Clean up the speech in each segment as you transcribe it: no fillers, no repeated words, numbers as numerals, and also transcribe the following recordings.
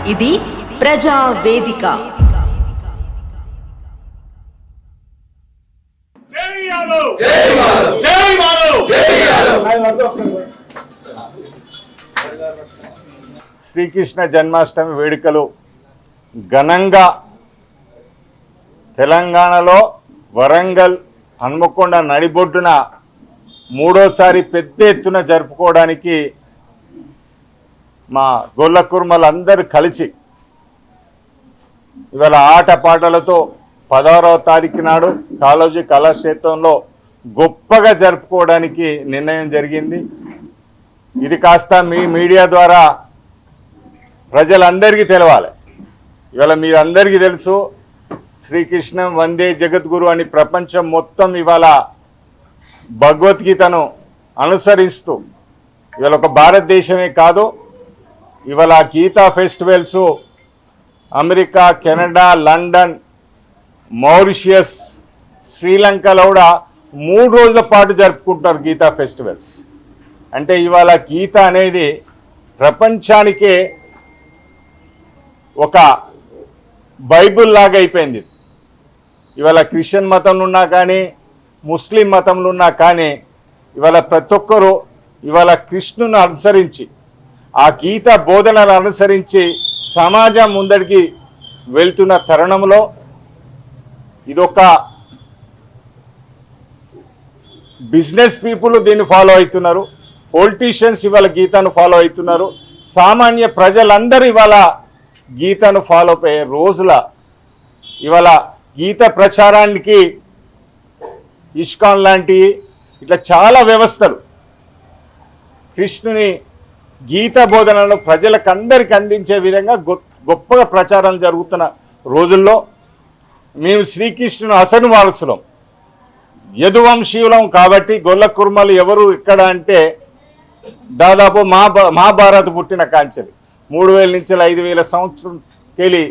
ఇది ప్రజా వేదిక. శ్రీకృష్ణ జన్మాష్టమి వేడుకలు ఘనంగా తెలంగాణలో వరంగల్ హన్మకొండ నడిబొడ్డున మూడోసారి పెద్ద ఎత్తున జరుపుకోవడానికి మా గొల్ల కుర్మలందరూ కలిసి ఇవాళ ఆటపాటలతో 16వ తారీఖు నాడు కాళోజీ కళాక్షేత్రంలో గొప్పగా జరుపుకోవడానికి నిర్ణయం జరిగింది. ఇది కాస్త మీ మీడియా ద్వారా ప్రజలందరికీ తెలవాలి. ఇవాళ మీరందరికీ తెలుసు, శ్రీకృష్ణం వందే జగద్గురు అని ప్రపంచం మొత్తం ఇవాళ భగవద్గీతను అనుసరిస్తూ ఇవాళ ఒక భారతదేశమే కాదు, ఇవాళ Gita festivals America, Canada, London, Mauritius, శ్రీలంకలో కూడా 3 రోజుల పాటు జరుపుకుంటారు గీతా ఫెస్టివల్స్. అంటే ఇవాళ గీత అనేది ప్రపంచానికే ఒక బైబుల్ లాగా అయిపోయింది. ఇవాళ క్రిస్టియన్ మతంలో ఉన్నా కానీ, ముస్లిం మతంలో ఉన్నా కానీ, ఇవాళ ప్రతి ఒక్కరూ ఇవాళ కృష్ణుని అనుసరించి, ఆ గీత బోధనలు అనుసరించి సమాజం ముందడికి వెళ్తున్న తరుణంలో ఇదొక బిజినెస్ పీపుల్ దీన్ని ఫాలో అవుతున్నారు, పొలిటీషియన్స్ ఇవాళ గీతను ఫాలో అవుతున్నారు, సామాన్య ప్రజలందరూ ఇవాళ గీతను ఫాలో అయ్యే రోజుల ఇవాళ గీత ప్రచారానికి ఇస్కాన్ లాంటి ఇట్లా చాలా వ్యవస్థలు కృష్ణుని గీత బోధనలను ప్రజలకు అందరికీ అందించే విధంగా గొప్పగా ప్రచారం జరుగుతున్న రోజుల్లో మేము శ్రీకృష్ణుని అసలు వారసులం, యదువంశీయులం. కాబట్టి గొల్ల కుర్మలు ఎవరు ఇక్కడ అంటే దాదాపు మహాభారత పుట్టిన కాంచెలు 3000 నుంచి 5000 సంవత్సరం కెళ్ళి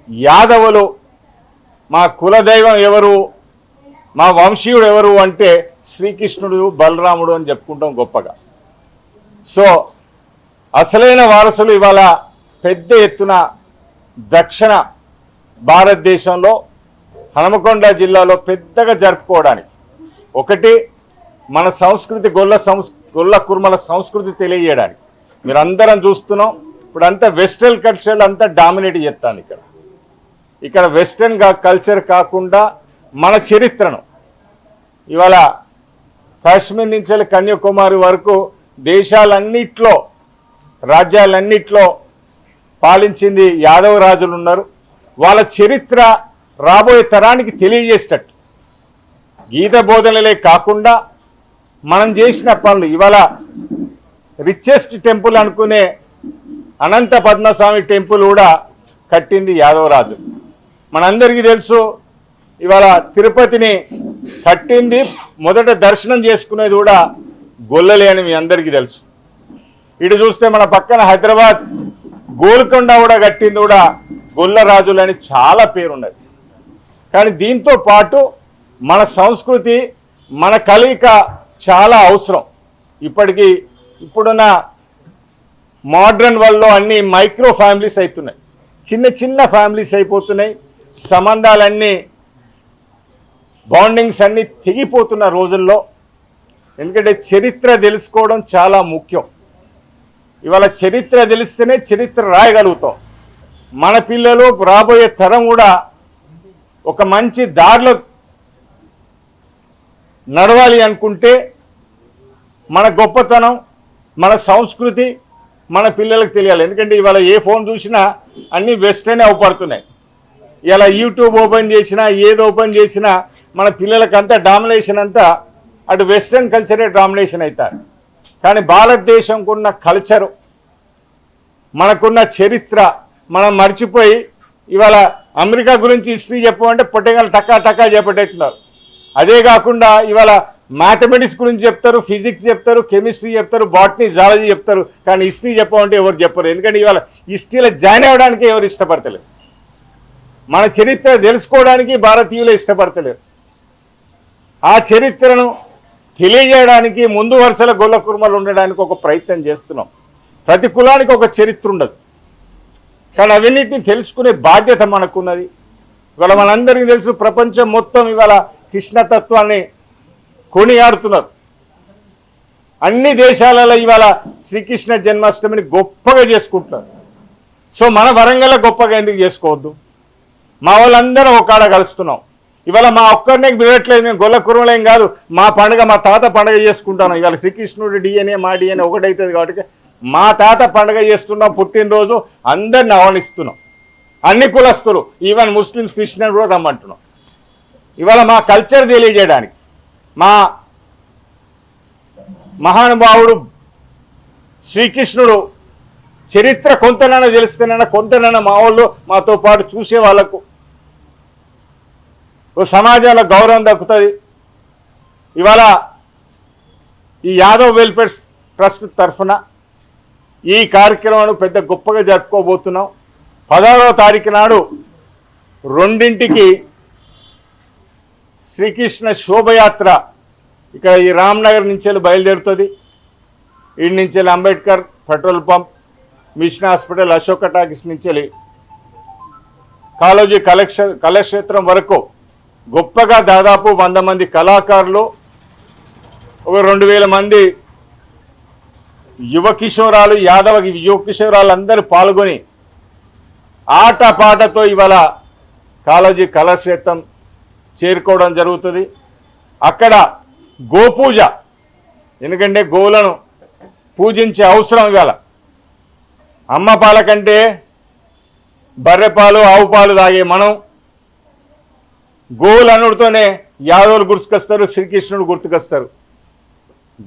యాదవులు మా కులదైవం ఎవరు, మా వంశీయుడు ఎవరు అంటే శ్రీకృష్ణుడు, బలరాముడు అని చెప్పుకుంటాం గొప్పగా. సో అసలైన వారసులు ఇవాళ పెద్ద ఎత్తున దక్షిణ భారతదేశంలో హనుమకొండ జిల్లాలో పెద్దగా జరుపుకోవడానికి, ఒకటి మన సంస్కృతి గొల్ల కుర్మల సంస్కృతి తెలియజేయడానికి. మీరు అందరం చూస్తున్నాం, ఇప్పుడంతా వెస్ట్రన్ కల్చర్ అంతా డామినేట్ చేస్తాను. ఇక్కడ వెస్ట్రన్ కల్చర్ కాకుండా మన చరిత్రను ఇవాళ కాశ్మీర్ నుంచి కన్యాకుమారి వరకు దేశాలన్నిట్లో, రాజ్యాలన్నిట్లో పాలించింది యాదవ రాజులు ఉన్నారు. వాళ్ళ చరిత్ర రాబోయే తరానికి తెలియజేసేటట్టు గీత బోధనలే కాకుండా మనం చేసిన పనులు, ఇవాళ రిచెస్ట్ టెంపుల్ అనుకునే అనంత పద్మస్వామి టెంపుల్ కూడా కట్టింది యాదవరాజు. మనందరికీ తెలుసు, ఇవాళ తిరుపతిని కట్టింది, మొదట దర్శనం చేసుకునేది కూడా గొల్లలే అని మీ అందరికీ తెలుసు. ఇటు చూస్తే మన పక్కన హైదరాబాద్ గోల్కొండ కూడా కట్టింది కూడా గొల్ల రాజులని చాలా పేరున్నది. కానీ దీంతో పాటు మన సంస్కృతి, మన కలయిక చాలా అవసరం. ఇప్పుడున్న మోడ్రన్ వరల్డ్లో అన్ని మైక్రో ఫ్యామిలీస్ అవుతున్నాయి, చిన్న చిన్న ఫ్యామిలీస్ అయిపోతున్నాయి, సంబంధాలన్నీ బాండింగ్స్ అన్నీ తెగిపోతున్న రోజుల్లో. ఎందుకంటే చరిత్ర తెలుసుకోవడం చాలా ముఖ్యం. ఇవాళ చరిత్ర తెలిస్తేనే చరిత్ర రాయగలుగుతాం. మన పిల్లలు, రాబోయే తరం కూడా ఒక మంచి దారిలో నడవాలి అనుకుంటే మన గొప్పతనం, మన సంస్కృతి మన పిల్లలకు తెలియాలి. ఎందుకంటే ఇవాళ ఏ ఫోన్ చూసినా అన్నీ వెస్టర్నే అవపడుతున్నాయి. ఇలా యూట్యూబ్ ఓపెన్ చేసినా, ఏది ఓపెన్ చేసినా మన పిల్లలకంతా డామినేషన్ అంతా అటు వెస్టర్న్ కల్చరే డామినేషన్ అవుతారు. కానీ భారతదేశంకున్న కల్చరు, మనకున్న చరిత్ర మనం మర్చిపోయి ఇవాళ అమెరికా గురించి హిస్టరీ చెప్పమంటే పొట్టగలు టకా టకా చెప్పేటట్టున్నారు. అదే కాకుండా ఇవాళ మ్యాథమెటిక్స్ గురించి చెప్తారు, ఫిజిక్స్ చెప్తారు, కెమిస్ట్రీ చెప్తారు, బాటనీ, జువాలజీ చెప్తారు. కానీ హిస్టరీ చెప్పమంటే ఎవరు చెప్పరు. ఎందుకంటే ఇవాళ హిస్టరీలో జాయిన్ అవ్వడానికి ఎవరు ఇష్టపడతలేరు. మన చరిత్ర తెలుసుకోవడానికి భారతీయులు ఇష్టపడతలేరు. ఆ చరిత్రను తెలియజేయడానికి ముందు వరుసల గొల్ల కుర్మలు ఉండడానికి ఒక ప్రయత్నం చేస్తున్నాం. ప్రతి కులానికి ఒక చరిత్ర ఉండదు. కానీ అవన్నిటిని తెలుసుకునే బాధ్యత మనకున్నది. ఇవాళ మనందరికీ తెలుసు, ప్రపంచం మొత్తం ఇవాళ కృష్ణతత్వాన్ని కొనియాడుతున్నారు. అన్ని దేశాలలో ఇవాళ శ్రీకృష్ణ జన్మాష్టమిని గొప్పగా చేసుకుంటున్నారు. సో మన వరంగల్లో గొప్పగా ఎందుకు చేసుకోవద్దు? మా వాళ్ళందరం ఒకాడ కలుస్తున్నాం. ఇవాళ మా ఒక్కరినే వినట్లేదు, మేము గొల్ల కురుమలేం కాదు. మా పండుగ, మా తాత పండుగ చేసుకుంటాను. ఇవాళ శ్రీకృష్ణుడి డిఎన్ఏ మా డిఎన్ఏ ఒకటవుతుంది కాబట్టి మా తాత పండుగ చేస్తున్నాం, పుట్టినరోజు అందరిని ఆహ్వానిస్తున్నాం. అన్ని కులస్తులు, ఈవెన్ ముస్లిమ్స్, క్రిస్టియన్ కూడా రమ్మంటున్నాం. ఇవాళ మా కల్చర్ తెలియజేయడానికి, మా మహానుభావుడు శ్రీకృష్ణుడు చరిత్ర కొంతనైనా తెలిస్తేనైనా కొంతనైనా మా వాళ్ళు మాతో పాటు చూసే వాళ్ళకు సమాజంలో గౌరవం దక్కుతుంది. ఇవాళ ఈ యాదవ్ వెల్ఫేర్ ట్రస్ట్ తరఫున ఈ కార్యక్రమాన్ని పెద్ద గొప్పగా జరుపుకోబోతున్నాం. 16వ తారీఖు నాడు 2ంటికి శ్రీకృష్ణ శోభయాత్ర ఇక్కడ ఈ రామ్నగర్ నుంచి బయలుదేరుతుంది. ఈ నుంచి Ambedkar petrol pump, mission hospital, Ashoka talkies నుంచి కాళోజీ కళాక్షేత్రం వరకు గొప్పగా దాదాపు 100 మంది కళాకారులు, ఒక 2000 మంది యువ కిషోరాలు, యాదవ యువ కిషోరాలు అందరూ పాల్గొని ఆట పాటతో ఇవాళ కాళోజీ కళాక్షేత్రం చేరుకోవడం జరుగుతుంది. అక్కడ గోపూజ, ఎందుకంటే గోవులను పూజించే అవసరం ఇవాళ. అమ్మ పాల కంటే బర్రె పాలు, ఆవు పాలు తాగే మనం గోవులు అనుడితోనే యాదవులు గుర్తుకొస్తారు, శ్రీకృష్ణుడు గుర్తుకొస్తారు.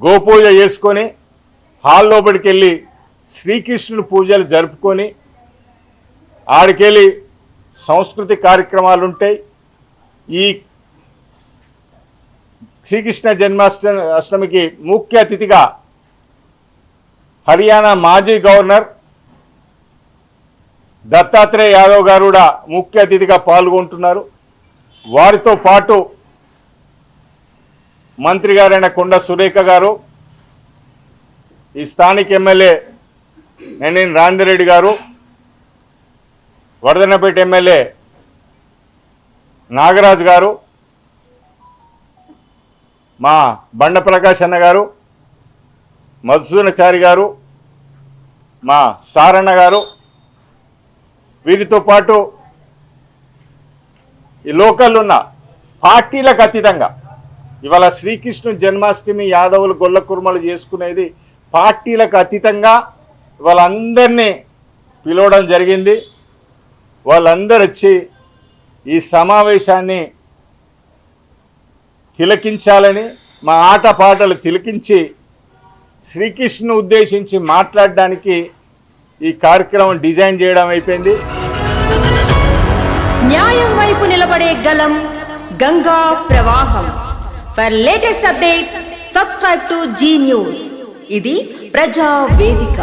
గోపూజ చేసుకొని హాల్ లోపలికి వెళ్ళి శ్రీకృష్ణుడు పూజలు జరుపుకొని ఆడికెళ్ళి సంస్కృతి కార్యక్రమాలు ఉంటాయి. ఈ శ్రీకృష్ణ జన్మాష్టమికి ముఖ్య అతిథిగా హర్యానా మాజీ గవర్నర్ దత్తాత్రేయ యాదవ్ గారు కూడా ముఖ్య అతిథిగా పాల్గొంటున్నారు. వారితో పాటు మంత్రి గారైన కొండ సురేఖ గారు, ఈ స్థానిక ఎమ్మెల్యే నేనేని రాందిరెడ్డి గారు, వర్ధన్నపేట ఎమ్మెల్యే నాగరాజు గారు, మా బండ ప్రకాష్ అన్న గారు, మధుసూదనాచారి గారు, మా సారన్న గారు, వీరితో పాటు ఈ లోకల్ ఉన్న పార్టీలకు అతీతంగా ఇవాళ శ్రీకృష్ణ జన్మాష్టమి యాదవులు గొల్ల కుర్మలు చేసుకునేది పార్టీలకు అతీతంగా వాళ్ళందరినీ పిలవడం జరిగింది. వాళ్ళందరూ వచ్చి ఈ సమావేశాన్ని తిలకించాలని, మా ఆట పాటలు తిలకించి శ్రీకృష్ణుని ఉద్దేశించి మాట్లాడడానికి ఈ కార్యక్రమం డిజైన్ చేయడం అయిపోయింది. న్యాయం వైపు నిలబడే గలం గంగా ప్రవాహం. For latest updates subscribe to Zee News. ఇది ప్రజా వేదిక.